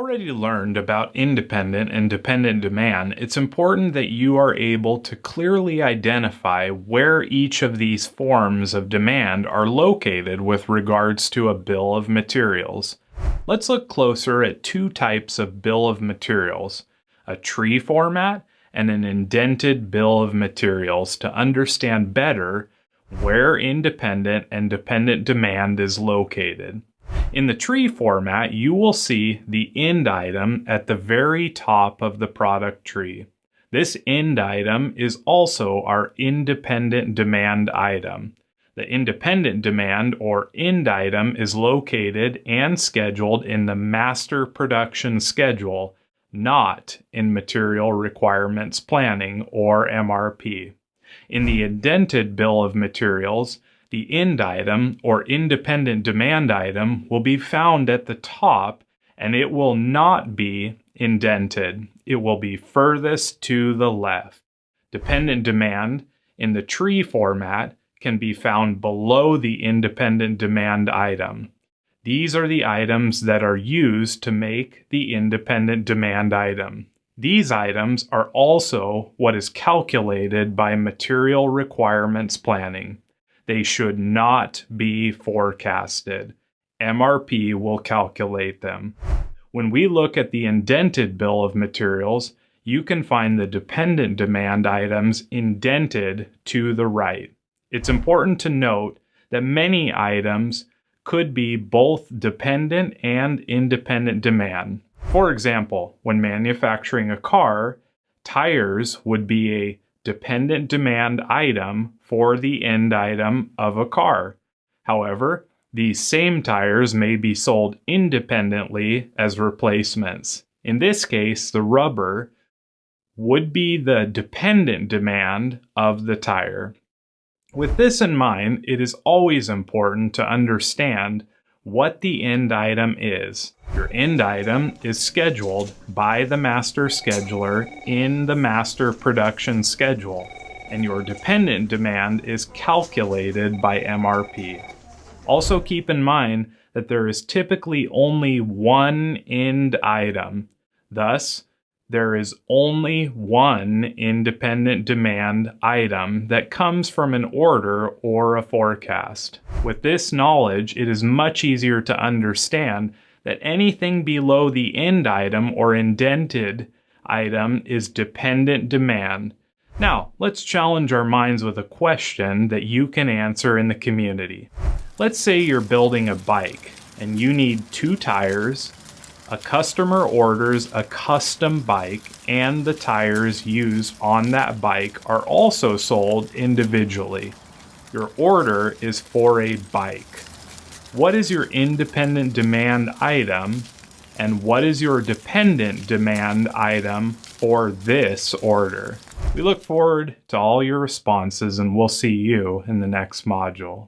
already learned about independent and dependent demand, it's important that you are able to clearly identify where each of these forms of demand are located with regards to a bill of materials. Let's look closer at two types of bill of materials, a tree format and an indented bill of materials, to understand better where independent and dependent demand is located. In the tree format, you will see the end item at the very top of the product tree. This end item is also our independent demand item. The independent demand or end item is located and scheduled in the master production schedule, not in material requirements planning or MRP. In the indented bill of materials, the end item or independent demand item will be found at the top, and it will not be indented. It will be furthest to the left. Dependent demand in the tree format can be found below the independent demand item. These are the items that are used to make the independent demand item. These items are also what is calculated by material requirements planning. They should not be forecasted. MRP will calculate them. When we look at the indented bill of materials, you can find the dependent demand items indented to the right. It's important to note that many items could be both dependent and independent demand. For example, when manufacturing a car, tires would be a dependent demand item for the end item of a car. However, these same tires may be sold independently as replacements. In this case, the rubber would be the dependent demand of the tire. With this in mind, it is always important to understand what the end item is. Your end item is scheduled by the master scheduler in the master production schedule, and your dependent demand is calculated by MRP. Also keep in mind that there is typically only one end item. Thus, there is only one independent demand item that comes from an order or a forecast. With this knowledge, it is much easier to understand that anything below the end item or indented item is dependent demand. Now, let's challenge our minds with a question that you can answer in the community. Let's say you're building a bike and you need 2 tires. A customer orders a custom bike, and the tires used on that bike are also sold individually. Your order is for a bike. What is your independent demand item, and what is your dependent demand item for this order? We look forward to all your responses, and we'll see you in the next module.